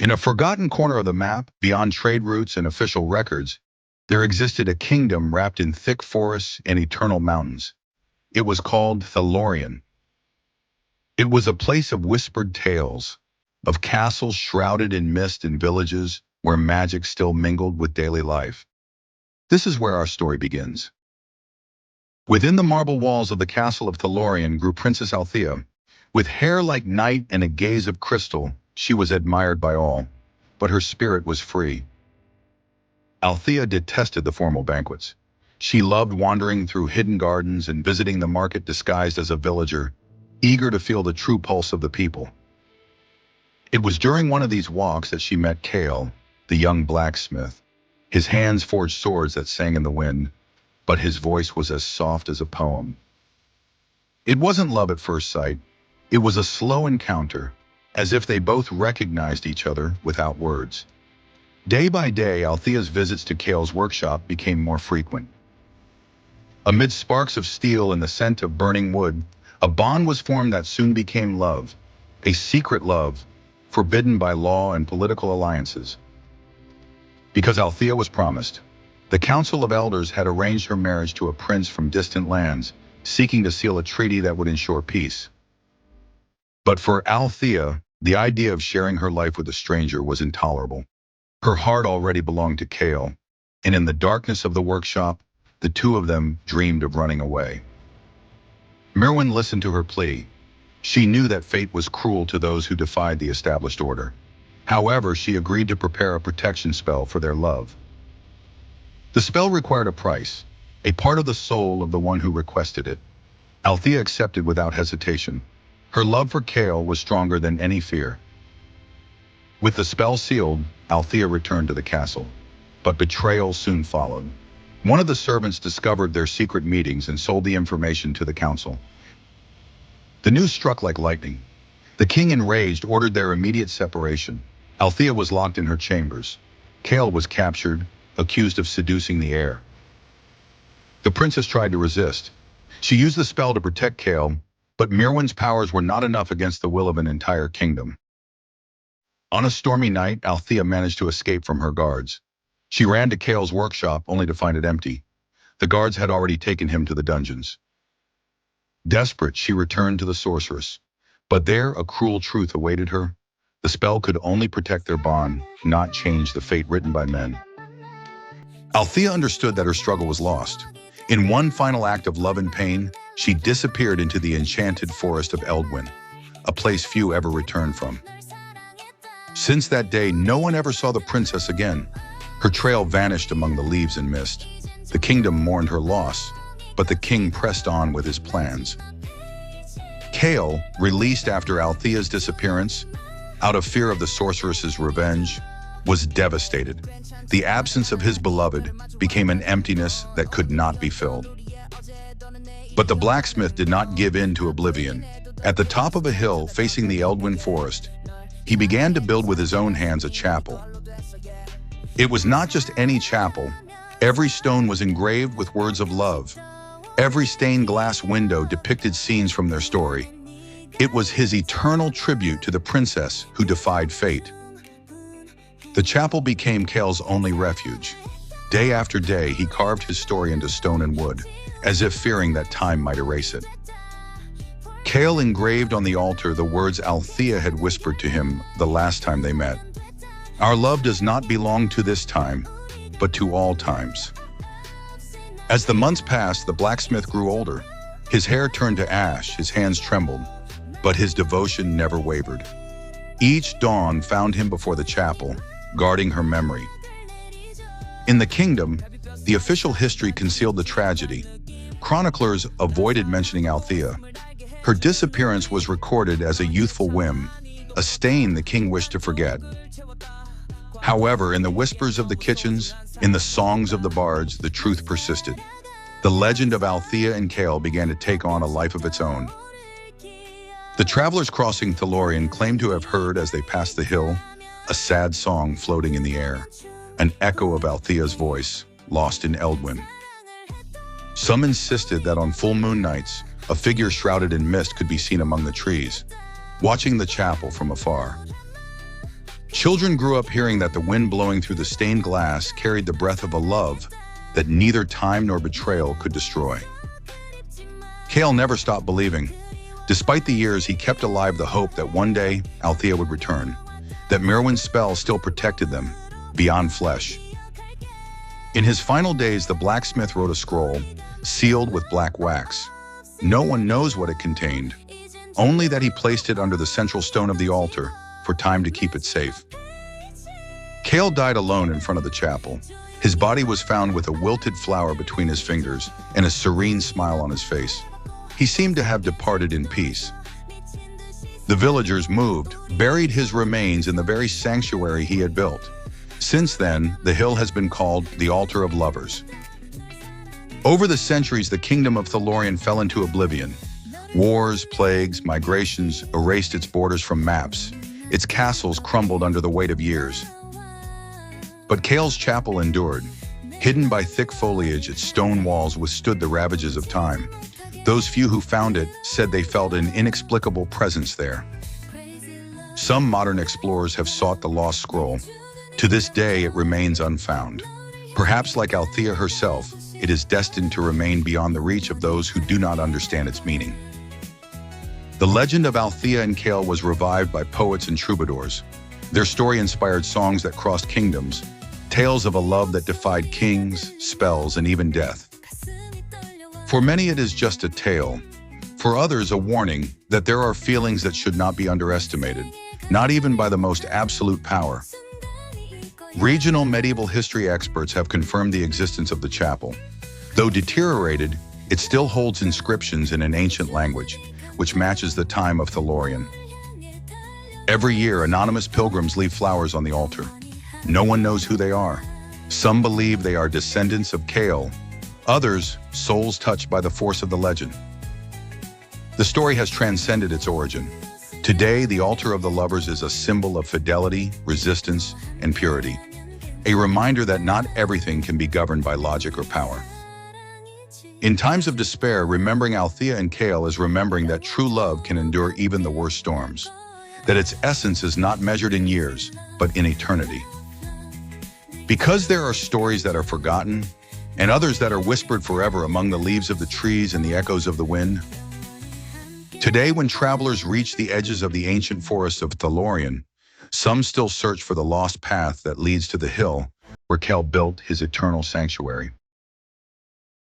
In a forgotten corner of the map, beyond trade routes and official records, there existed a kingdom wrapped in thick forests and eternal mountains. It was called Thalorien. It was a place of whispered tales, of castles shrouded in mist and villages where magic still mingled with daily life. This is where our story begins. Within the marble walls of the castle of Thalorien grew Princess Althea. With hair like night and a gaze of crystal, she was admired by all, but her spirit was free. Althea detested the formal banquets. She loved wandering through hidden gardens and visiting the market disguised as a villager, eager to feel the true pulse of the people. It was during one of these walks that she met Cael, the young blacksmith. His hands forged swords that sang in the wind, but his voice was as soft as a poem. It wasn't love at first sight. It was a slow encounter, as if they both recognized each other without words. Day by day, Althea's visits to Cael's workshop became more frequent. Amid sparks of steel and the scent of burning wood, a bond was formed that soon became love, a secret love, forbidden by law and political alliances. Because Althea was promised, the Council of Elders had arranged her marriage to a prince from distant lands, seeking to seal a treaty that would ensure peace. But for Althea, the idea of sharing her life with a stranger was intolerable. Her heart already belonged to Cael, and in the darkness of the workshop, the two of them dreamed of running away. Merwin listened to her plea. She knew that fate was cruel to those who defied the established order. However, she agreed to prepare a protection spell for their love. The spell required a price, a part of the soul of the one who requested it. Althea accepted without hesitation. Her love for Cael was stronger than any fear. With the spell sealed, Althea returned to the castle. But betrayal soon followed. One of the servants discovered their secret meetings and sold the information to the council. The news struck like lightning. The king, enraged, ordered their immediate separation. Althea was locked in her chambers. Cael was captured, accused of seducing the heir. The princess tried to resist. She used the spell to protect Cael, but Merwin's powers were not enough against the will of an entire kingdom. On a stormy night, Althea managed to escape from her guards. She ran to Cael's workshop only to find it empty. The guards had already taken him to the dungeons. Desperate, she returned to the sorceress. But there, a cruel truth awaited her. The spell could only protect their bond, not change the fate written by men. Althea understood that her struggle was lost. In one final act of love and pain, she disappeared into the enchanted forest of Eldwynn, a place few ever returned from. Since that day, no one ever saw the princess again. Her trail vanished among the leaves and mist. The kingdom mourned her loss, but the king pressed on with his plans. Cael, released after Althea's disappearance, out of fear of the sorceress's revenge, was devastated. The absence of his beloved became an emptiness that could not be filled. But the blacksmith did not give in to oblivion. At the top of a hill facing the Eldwynn forest, he began to build with his own hands a chapel. It was not just any chapel. Every stone was engraved with words of love. Every stained glass window depicted scenes from their story. It was his eternal tribute to the princess who defied fate. The chapel became Cael's only refuge. Day after day, he carved his story into stone and wood, as if fearing that time might erase it. Cael engraved on the altar the words Althea had whispered to him the last time they met. Our love does not belong to this time, but to all times. As the months passed, the blacksmith grew older. His hair turned to ash, his hands trembled, but his devotion never wavered. Each dawn found him before the chapel, guarding her memory. In the kingdom, the official history concealed the tragedy. Chroniclers avoided mentioning Althea. Her disappearance was recorded as a youthful whim, a stain the king wished to forget. However, in the whispers of the kitchens, in the songs of the bards, the truth persisted. The legend of Althea and Cael began to take on a life of its own. The travelers crossing Thalorien claimed to have heard, as they passed the hill, a sad song floating in the air, an echo of Althea's voice, lost in Eldwynn. Some insisted that on full moon nights, a figure shrouded in mist could be seen among the trees, watching the chapel from afar. Children grew up hearing that the wind blowing through the stained glass carried the breath of a love that neither time nor betrayal could destroy. Cael never stopped believing. Despite the years, he kept alive the hope that one day Althea would return, that Merwin's spell still protected them, beyond flesh. In his final days, the blacksmith wrote a scroll, sealed with black wax. No one knows what it contained, only that he placed it under the central stone of the altar for time to keep it safe. Cael died alone in front of the chapel. His body was found with a wilted flower between his fingers and a serene smile on his face. He seemed to have departed in peace. The villagers, moved, buried his remains in the very sanctuary he had built. Since then, the hill has been called the Altar of Lovers. Over the centuries, the kingdom of Thalorien fell into oblivion. Wars, plagues, migrations erased its borders from maps. Its castles crumbled under the weight of years. But Cael's chapel endured. Hidden by thick foliage, its stone walls withstood the ravages of time. Those few who found it said they felt an inexplicable presence there. Some modern explorers have sought the lost scroll. To this day, it remains unfound. Perhaps like Althea herself, it is destined to remain beyond the reach of those who do not understand its meaning. The legend of Althea and Cael was revived by poets and troubadours. Their story inspired songs that crossed kingdoms, tales of a love that defied kings, spells, and even death. For many, it is just a tale. For others, a warning that there are feelings that should not be underestimated, not even by the most absolute power. Regional medieval history experts have confirmed the existence of the chapel. Though deteriorated, it still holds inscriptions in an ancient language, which matches the time of Thalorien. Every year, anonymous pilgrims leave flowers on the altar. No one knows who they are. Some believe they are descendants of Cael, others, souls touched by the force of the legend. The story has transcended its origin. Today, the altar of the lovers is a symbol of fidelity, resistance, and purity. A reminder that not everything can be governed by logic or power. In times of despair, remembering Althea and Cael is remembering that true love can endure even the worst storms, that its essence is not measured in years, but in eternity. Because there are stories that are forgotten, and others that are whispered forever among the leaves of the trees and the echoes of the wind, today when travelers reach the edges of the ancient forests of Thalorien, some still search for the lost path that leads to the hill where Cael built his eternal sanctuary.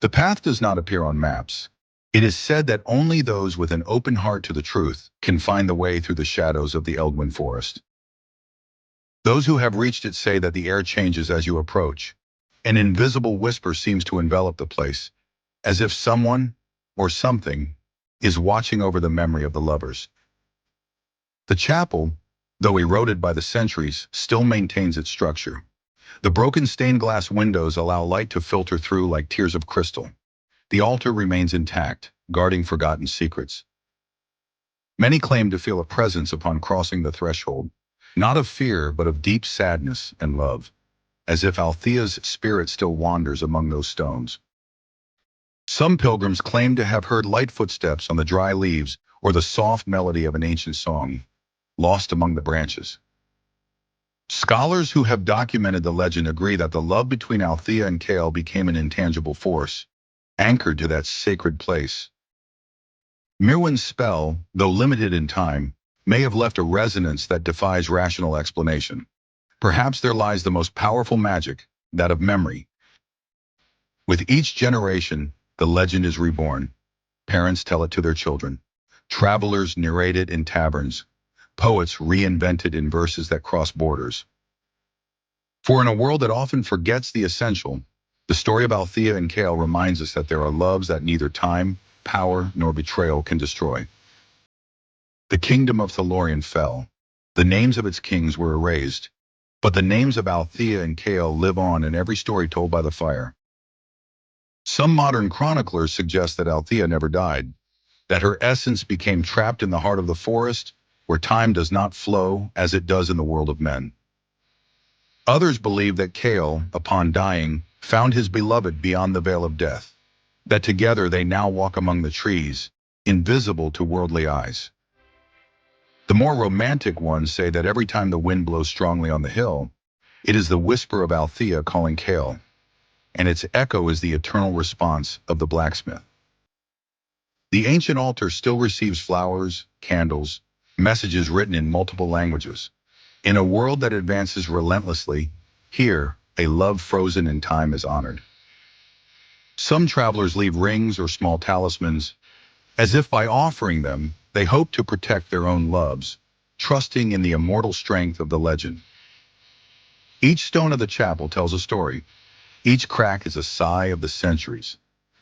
The path does not appear on maps. It is said that only those with an open heart to the truth can find the way through the shadows of the Eldwynn forest. Those who have reached it say that the air changes as you approach. An invisible whisper seems to envelop the place, as if someone or something is watching over the memory of the lovers. The chapel, though eroded by the centuries, still maintains its structure. The broken stained glass windows allow light to filter through like tears of crystal. The altar remains intact, guarding forgotten secrets. Many claim to feel a presence upon crossing the threshold, not of fear, but of deep sadness and love, as if Althea's spirit still wanders among those stones. Some pilgrims claim to have heard light footsteps on the dry leaves or the soft melody of an ancient song, lost among the branches. Scholars who have documented the legend agree that the love between Althea and Cael became an intangible force, anchored to that sacred place. Merwin's spell, though limited in time, may have left a resonance that defies rational explanation. Perhaps there lies the most powerful magic, that of memory. With each generation, the legend is reborn. Parents tell it to their children. Travelers narrate it in taverns. Poets reinvent it in verses that cross borders. For in a world that often forgets the essential, the story of Althea and Cael reminds us that there are loves that neither time, power, nor betrayal can destroy. The kingdom of Thalorien fell. The names of its kings were erased. But the names of Althea and Cael live on in every story told by the fire. Some modern chroniclers suggest that Althea never died, that her essence became trapped in the heart of the forest, where time does not flow as it does in the world of men. Others believe that Cael, upon dying, found his beloved beyond the veil of death, that together they now walk among the trees, invisible to worldly eyes. The more romantic ones say that every time the wind blows strongly on the hill, it is the whisper of Althea calling Cael, and its echo is the eternal response of the blacksmith. The ancient altar still receives flowers, candles, messages written in multiple languages. In a world that advances relentlessly, here, a love frozen in time is honored. Some travelers leave rings or small talismans, as if by offering them, they hope to protect their own loves, trusting in the immortal strength of the legend. Each stone of the chapel tells a story. Each crack is a sigh of the centuries,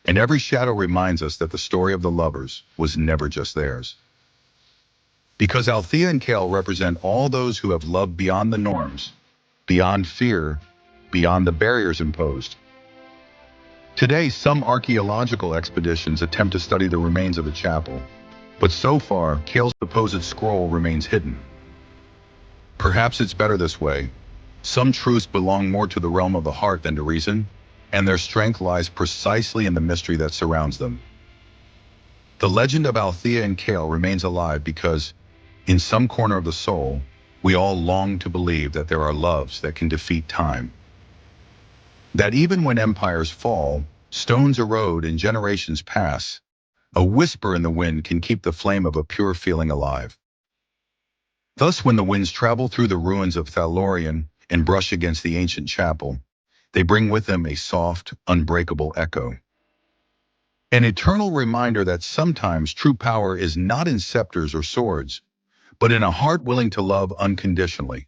and every shadow reminds us that the story of the lovers was never just theirs. Because Althea and Cael represent all those who have loved beyond the norms, beyond fear, beyond the barriers imposed. Today, some archaeological expeditions attempt to study the remains of the chapel, but so far, Cael's supposed scroll remains hidden. Perhaps it's better this way. Some truths belong more to the realm of the heart than to reason, and their strength lies precisely in the mystery that surrounds them. The legend of Althea and Cael remains alive because, in some corner of the soul, we all long to believe that there are loves that can defeat time. That even when empires fall, stones erode and generations pass, a whisper in the wind can keep the flame of a pure feeling alive. Thus, when the winds travel through the ruins of Thalorien and brush against the ancient chapel, they bring with them a soft, unbreakable echo. An eternal reminder that sometimes true power is not in scepters or swords, but in a heart willing to love unconditionally.